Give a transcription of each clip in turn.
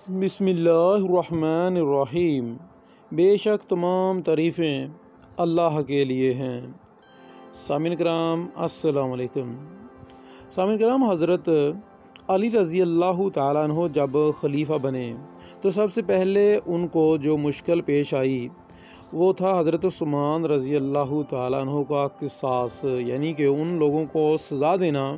بسم اللہ الرحمن الرحیم۔ بے شک تمام تعریفیں اللہ کے لیے ہیں۔ سامعین کرام السلام علیکم۔ سامعین کرام، حضرت علی رضی اللہ تعالیٰ عنہ جب خلیفہ بنے تو سب سے پہلے ان کو جو مشکل پیش آئی وہ تھا حضرت عثمان رضی اللہ تعالیٰ عنہ کا قصاص، یعنی کہ ان لوگوں کو سزا دینا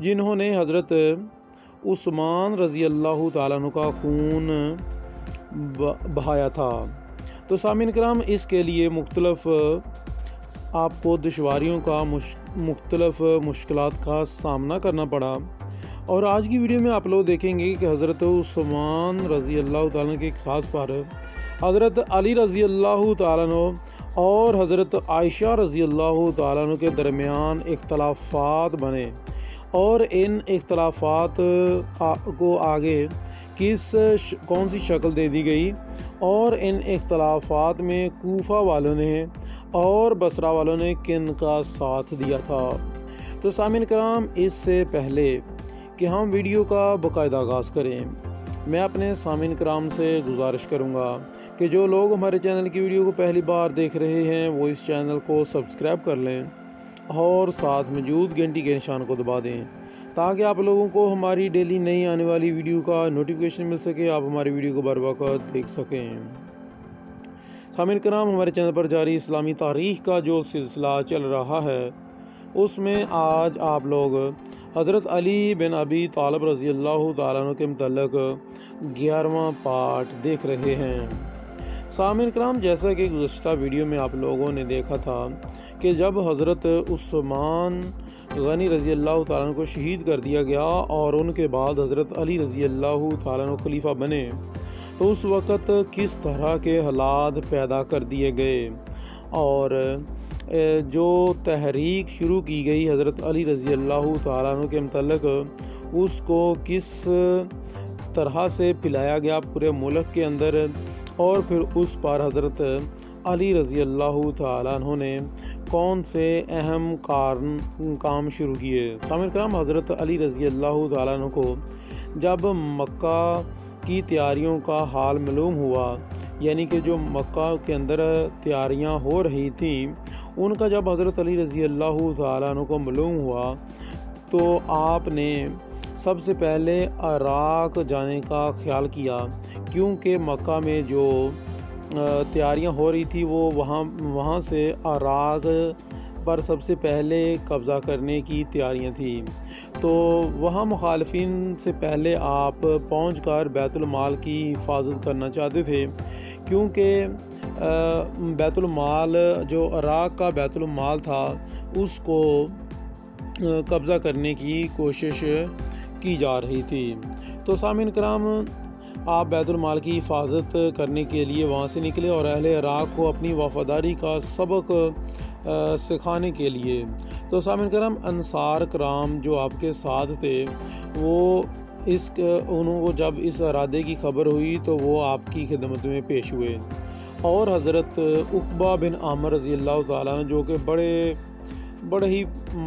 جنہوں نے حضرت عثمان رضی اللہ تعالیٰ عنہ کا خون بہایا تھا۔ تو سامعین کرام، اس کے لیے مختلف آپ کو دشواریوں کا مختلف مشکلات کا سامنا کرنا پڑا، اور آج کی ویڈیو میں آپ لوگ دیکھیں گے کہ حضرت عثمان رضی اللہ تعالیٰ عنہ کے قصاص پر حضرت علی رضی اللہ تعالیٰ عنہ اور حضرت عائشہ رضی اللہ تعالیٰ عنہ کے درمیان اختلافات بنے، اور ان اختلافات کو آگے کون سی شکل دے دی گئی، اور ان اختلافات میں کوفہ والوں نے اور بصرہ والوں نے کن کا ساتھ دیا تھا۔ تو سامعین کرام، اس سے پہلے کہ ہم ویڈیو کا باقاعدہ آغاز کریں، میں اپنے سامعین کرام سے گزارش کروں گا کہ جو لوگ ہمارے چینل کی ویڈیو کو پہلی بار دیکھ رہے ہیں وہ اس چینل کو سبسکرائب کر لیں اور ساتھ موجود گھنٹی کے نشان کو دبا دیں تاکہ آپ لوگوں کو ہماری ڈیلی نئی آنے والی ویڈیو کا نوٹیفیکیشن مل سکے، آپ ہماری ویڈیو کو بر وقت دیکھ سکیں۔ سامعین کرام، ہمارے چینل پر جاری اسلامی تاریخ کا جو سلسلہ چل رہا ہے اس میں آج آپ لوگ حضرت علی بن ابی طالب رضی اللہ تعالیٰ عنہ کے متعلق 11واں پارٹ دیکھ رہے ہیں۔ سامعین کرام، جیسا کہ گزشتہ ویڈیو میں آپ لوگوں نے دیکھا تھا کہ جب حضرت عثمان غنی رضی اللہ تعالیٰ عنہ کو شہید کر دیا گیا اور ان کے بعد حضرت علی رضی اللہ تعالیٰ عنہ خلیفہ بنے تو اس وقت کس طرح کے حالات پیدا کر دیے گئے، اور جو تحریک شروع کی گئی حضرت علی رضی اللہ تعالیٰ عنہ کے متعلق اس کو کس طرح سے پلایا گیا پورے ملک کے اندر، اور پھر اس پر حضرت علی رضی اللہ تعالیٰ عنہ نے کون سے اہم کام شروع کیے۔ سامعین کرام، حضرت علی رضی اللہ تعالیٰ عنہ کو جب مکہ کی تیاریوں کا حال معلوم ہوا، یعنی کہ جو مکہ کے اندر تیاریاں ہو رہی تھیں ان کا جب حضرت علی رضی اللہ تعالیٰ عنہ کو معلوم ہوا تو آپ نے سب سے پہلے عراق جانے کا خیال کیا، کیونکہ مکہ میں جو تیاریاں ہو رہی تھی وہ وہاں سے عراق پر سب سے پہلے قبضہ کرنے کی تیاریاں تھیں۔ تو وہاں مخالفین سے پہلے آپ پہنچ کر بیت المال کی حفاظت کرنا چاہتے تھے، کیونکہ بیت المال جو عراق کا بیت المال تھا اس کو قبضہ کرنے کی کوشش کی جا رہی تھی۔ تو سامعین کرام، آپ بیت المال کی حفاظت کرنے کے لیے وہاں سے نکلے اور اہل عراق کو اپنی وفاداری کا سبق سکھانے کے لیے۔ تو سامعین کرام، انصار کرام جو آپ کے ساتھ تھے وہ انہوں کو جب اس ارادے کی خبر ہوئی تو وہ آپ کی خدمت میں پیش ہوئے، اور حضرت عقبہ بن عامر رضی اللہ تعالیٰ عنہ جو کہ بڑے ہی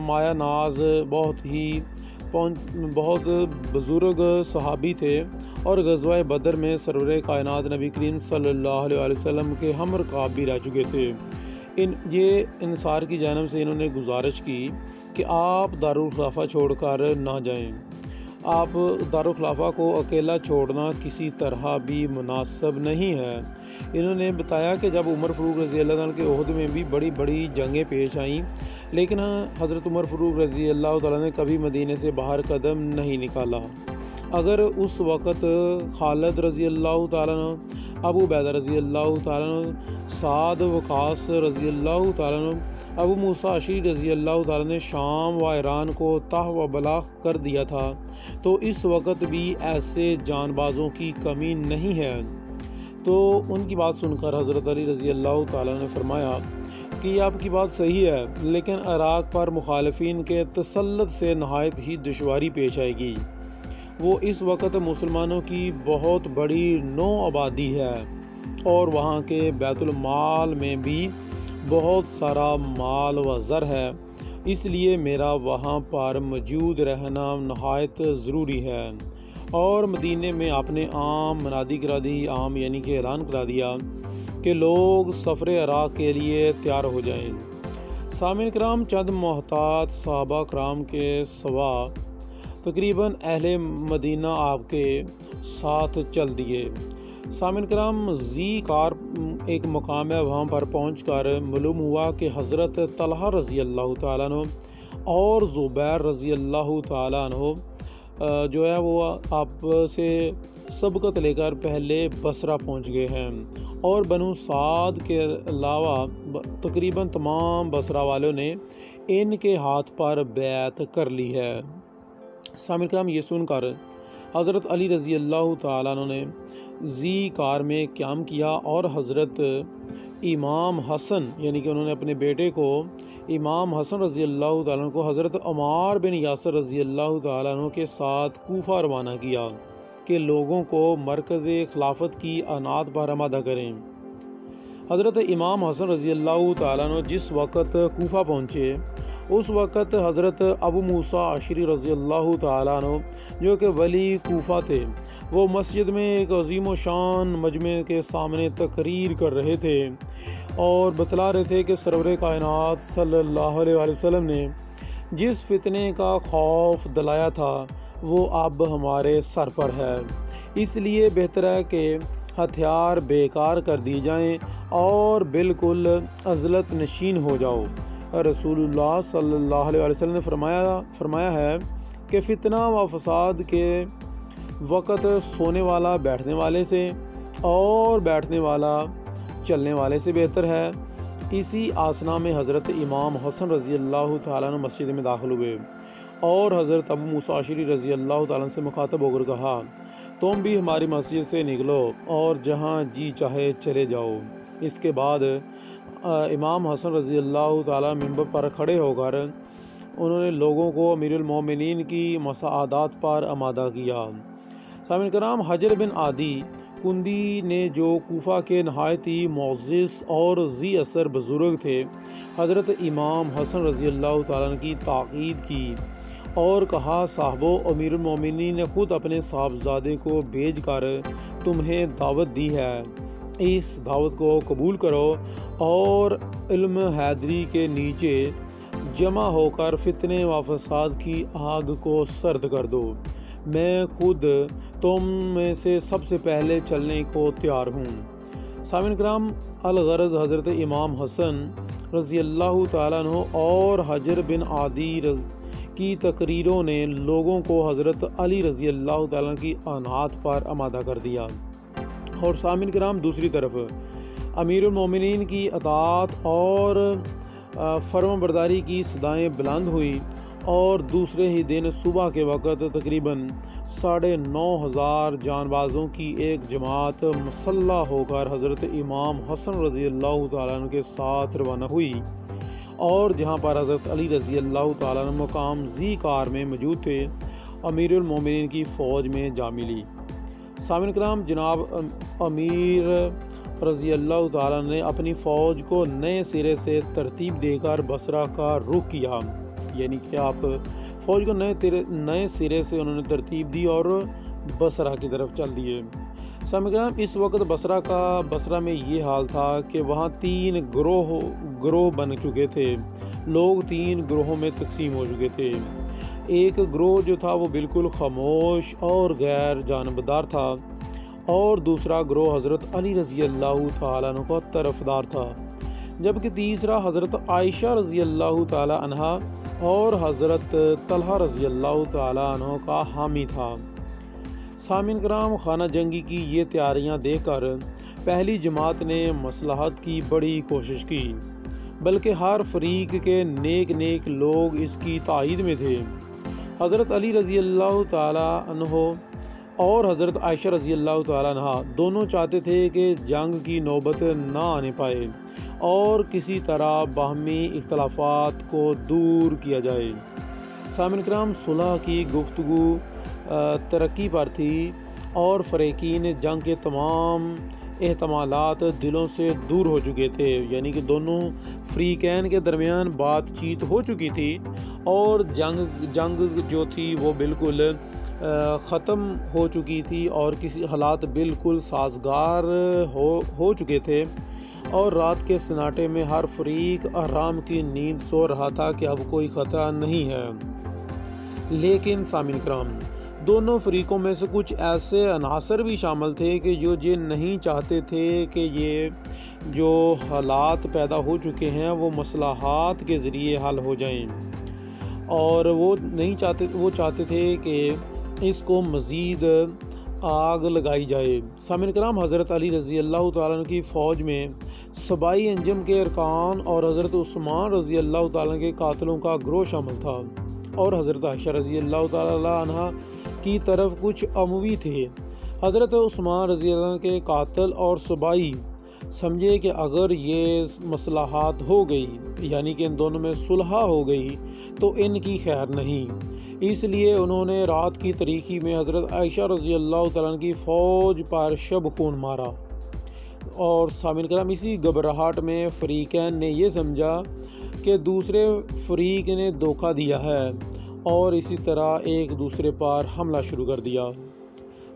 مایہ ناز بہت بزرگ صحابی تھے، اور غزوہ بدر میں سرور کائنات نبی کریم صلی اللہ علیہ وسلم کے ہم رکاب بھی رہ چکے تھے۔ یہ انصار کی جانب سے انہوں نے گزارش کی کہ آپ دارالخلافہ چھوڑ کر نہ جائیں، آپ دارالخلافہ کو اکیلا چھوڑنا کسی طرح بھی مناسب نہیں ہے۔ انہوں نے بتایا کہ جب عمر فاروق رضی اللہ عنہ کے عہد میں بھی بڑی جنگیں پیش آئیں، لیکن حضرت عمر فاروق رضی اللہ تعالیٰ نے کبھی مدینے سے باہر قدم نہیں نکالا۔ اگر اس وقت خالد رضی اللہ تعالیٰ عنہ، ابو عبیدہ رضی اللہ تعالیٰ عنہ، سعد وقاص رضی اللہ تعالیٰ عنہ، ابو موسیٰ اشعری رضی اللہ تعالیٰ نے شام و ایران کو تاہ و بلاغ کر دیا تھا، تو اس وقت بھی ایسے جان بازوں کی کمی نہیں ہے۔ تو ان کی بات سن کر حضرت علی رضی اللہ تعالیٰ نے فرمایا کہ یہ آپ کی بات صحیح ہے، لیکن عراق پر مخالفین کے تسلط سے نہایت ہی دشواری پیش آئے گی۔ وہ اس وقت مسلمانوں کی بہت بڑی نو آبادی ہے، اور وہاں کے بیت المال میں بھی بہت سارا مال و زر ہے، اس لیے میرا وہاں پر موجود رہنا نہایت ضروری ہے۔ اور مدینے میں آپ نے عام منادی کرا دی، عام یعنی کہ اعلان کرا دیا کہ لوگ سفر عراق کے لیے تیار ہو جائیں۔ سامعین کرام، چند محتاط صحابہ کرام کے سوا تقریباً اہل مدینہ آپ کے ساتھ چل دیے۔ سامعین کرام، زی کار ایک مقام ہے، وہاں پر پہنچ کر معلوم ہوا کہ حضرت طلحہ رضی اللہ تعالیٰ عنہ اور زبیر رضی اللہ تعالیٰ عنہ جو ہے وہ آپ سے سبقت لے کر پہلے بصرہ پہنچ گئے ہیں، اور بنو سعد کے علاوہ تقریباً تمام بصرہ والوں نے ان کے ہاتھ پر بیعت کر لی ہے۔ سامعین کرام، یہ سن کر حضرت علی رضی اللہ تعالیٰ عنہ نے زی کار میں قیام کیا اور حضرت امام حسن یعنی کہ انہوں نے اپنے بیٹے کو امام حسن رضی اللہ تعالیٰ عنہ کو حضرت عمار بن یاسر رضی اللہ تعالیٰ عنہ کے ساتھ کوفہ روانہ کیا کہ لوگوں کو مرکز خلافت کی عنات پر آمادہ کریں۔ حضرت امام حسن رضی اللہ تعالیٰ عنہ جس وقت کوفہ پہنچے، اس وقت حضرت ابو موسیٰ اشعری رضی اللہ تعالیٰ عنہ جو کہ ولی کوفہ تھے، وہ مسجد میں ایک عظیم و شان مجمع کے سامنے تقریر کر رہے تھے اور بتلا رہے تھے کہ سرور کائنات صلی اللہ علیہ وآلہ وسلم نے جس فتنے کا خوف دلایا تھا وہ اب ہمارے سر پر ہے، اس لیے بہتر ہے کہ ہتھیار بیکار کر دی جائیں اور بالکل عزلت نشین ہو جاؤ۔ رسول اللہ صلی اللہ علیہ وسلم نے فرمایا ہے کہ فتنہ و فساد کے وقت سونے والا بیٹھنے والے سے اور بیٹھنے والا چلنے والے سے بہتر ہے۔ اسی آسنا میں حضرت امام حسن رضی اللہ تعالیٰ عنہ مسجد میں داخل ہوئے اور حضرت ابو موسیٰ اشعری رضی اللہ تعالیٰ عنہ سے مخاطب ہو کر کہا، تم بھی ہماری مسجد سے نکلو اور جہاں جی چاہے چلے جاؤ۔ اس کے بعد امام حسن رضی اللہ تعالیٰ ممبر پر کھڑے ہو کر انہوں نے لوگوں کو امیر المومنین کی مساعدات پر آمادہ کیا۔ سامعین کرام، حجر بن عادی کندی نے جو کوفہ کے نہایت ہی معزز اور ذی اثر بزرگ تھے، حضرت امام حسن رضی اللہ تعالیٰ عنہ کی تاکید کی اور کہا، صاحبو، امیر المومنین نے خود اپنے صاحبزادے کو بھیج کر تمہیں دعوت دی ہے، اس دعوت کو قبول کرو اور علم حیدری کے نیچے جمع ہو کر فتنے و فساد کی آگ کو سرد کر دو۔ میں خود تم میں سے سب سے پہلے چلنے کو تیار ہوں۔ سامعین کرام، الغرض حضرت امام حسن رضی اللہ تعالیٰ عنہ اور حجر بن عادی کی تقریروں نے لوگوں کو حضرت علی رضی اللہ تعالیٰ عنہ کی عنات پر آمادہ کر دیا، اور سامعین کرام، دوسری طرف امیر المومنین کی اطاعت اور فرمان برداری کی صدائیں بلند ہوئی، اور دوسرے ہی دن صبح کے وقت تقریباً 9,500 جان بازوں کی ایک جماعت مسلح ہو کر حضرت امام حسن رضی اللہ تعالیٰ عنہ کے ساتھ روانہ ہوئی، اور جہاں پر حضرت علی رضی اللہ تعالیٰ عنہ مقام زی کار میں موجود تھے، امیر المومنین کی فوج میں جا ملی۔ سامعین کرام، جناب امیر رضی اللہ تعالیٰ عنہ نے اپنی فوج کو نئے سرے سے ترتیب دے کر بصرہ کا رخ کیا، یعنی کہ آپ فوج کو نئے سرے سے انہوں نے ترتیب دی اور بصرہ کی طرف چل دیے۔ سامعین کرام، اس وقت بصرہ میں یہ حال تھا کہ وہاں 3 گروہ بن چکے تھے، لوگ 3 گروہوں میں تقسیم ہو چکے تھے۔ ایک گروہ جو تھا وہ بالکل خاموش اور غیر جانبدار تھا، اور دوسرا گروہ حضرت علی رضی اللہ تعالیٰ عنہ کا طرفدار تھا، جبکہ تیسرا حضرت عائشہ رضی اللہ تعالیٰ عنہا اور حضرت طلحہ رضی اللہ تعالیٰ عنہ کا حامی تھا۔ سامعین کرام، خانہ جنگی کی یہ تیاریاں دیکھ کر پہلی جماعت نے مصلحت کی بڑی کوشش کی، بلکہ ہر فریق کے نیک لوگ اس کی تائید میں تھے۔ حضرت علی رضی اللہ تعالیٰ عنہ اور حضرت عائشہ رضی اللہ تعالیٰ عنہا دونوں چاہتے تھے کہ جنگ کی نوبت نہ آنے پائے اور کسی طرح باہمی اختلافات کو دور کیا جائے۔ سامعین کرام، صلح کی گفتگو ترقی پر تھی اور فریقین جنگ کے تمام احتمالات دلوں سے دور ہو چکے تھے، یعنی کہ دونوں فریقین کے درمیان بات چیت ہو چکی تھی اور جنگ جو تھی وہ بالکل ختم ہو چکی تھی اور کسی حالات بالکل سازگار ہو چکے تھے، اور رات کے سناٹے میں ہر فریق آرام کی نیند سو رہا تھا کہ اب کوئی خطرہ نہیں ہے۔ لیکن سامعین کرام، دونوں فریقوں میں سے کچھ ایسے عناصر بھی شامل تھے کہ جو یہ نہیں چاہتے تھے کہ یہ جو حالات پیدا ہو چکے ہیں وہ مصالحات کے ذریعے حل ہو جائیں، اور وہ چاہتے تھے کہ اس کو مزید آگ لگائی جائے۔ سامعین کرام، حضرت علی رضی اللہ تعالیٰ عنہ کی فوج میں صوبائی انجم کے ارکان اور حضرت عثمان رضی اللہ تعالیٰ عنہ کے قاتلوں کا گروہ شامل تھا، اور حضرت عائشہ رضی اللہ تعالیٰ عنہ کی طرف کچھ اموی تھے۔ حضرت عثمان رضی اللہ عنہ کے قاتل اور صوبائی سمجھے کہ اگر یہ مصالحات ہو گئی، یعنی کہ ان دونوں میں صلح ہو گئی، تو ان کی خیر نہیں، اس لیے انہوں نے رات کی تاریکی میں حضرت عائشہ رضی اللہ تعالیٰ عنہ کی فوج پر شب خون مارا۔ اور سامعین کرام، اسی گھبراہٹ میں فریقین نے یہ سمجھا کہ دوسرے فریق نے دھوکہ دیا ہے، اور اسی طرح ایک دوسرے پر حملہ شروع کر دیا۔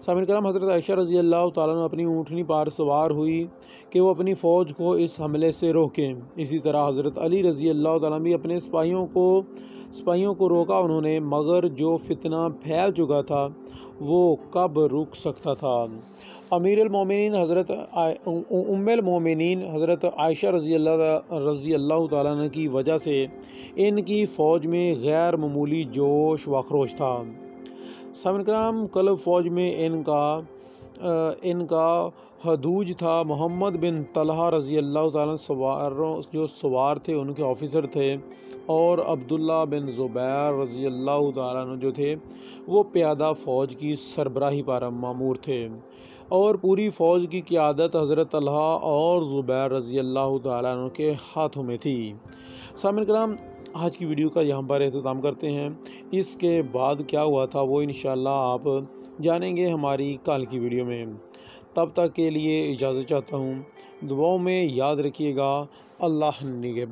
سامعین کرام، حضرت عائشہ رضی اللہ تعالیٰ عنہ اپنی اونٹنی پر سوار ہوئی کہ وہ اپنی فوج کو اس حملے سے روکیں۔ اسی طرح حضرت علی رضی اللہ تعالیٰ عنہ بھی اپنے سپاہیوں کو روکا انہوں نے، مگر جو فتنہ پھیل چکا تھا وہ کب رک سکتا تھا؟ امیر المومنین ام المومنین حضرت عائشہ رضی اللہ تعالیٰ عنہ کی وجہ سے ان کی فوج میں غیر معمولی جوش و خروش تھا۔ سامعین کرام، قلب فوج میں ان کا ہدوج تھا۔ محمد بن طلحہ رضی اللہ تعالیٰ جو سوار تھے ان کے آفیسر تھے، اور عبداللہ بن زبیر رضی اللہ تعالیٰ عنہ جو تھے وہ پیادہ فوج کی سربراہی پر مامور تھے، اور پوری فوج کی قیادت حضرت طلحہ اور زبیر رضی اللہ تعالیٰ عنہ کے ہاتھوں میں تھی۔ سامعین کرام، آج کی ویڈیو کا یہاں پر اختتام کرتے ہیں۔ اس کے بعد کیا ہوا تھا وہ انشاءاللہ آپ جانیں گے ہماری کل کی ویڈیو میں۔ تب تک کے لیے اجازت چاہتا ہوں، دعاؤں میں یاد رکھیے گا۔ اللہ نگہبان۔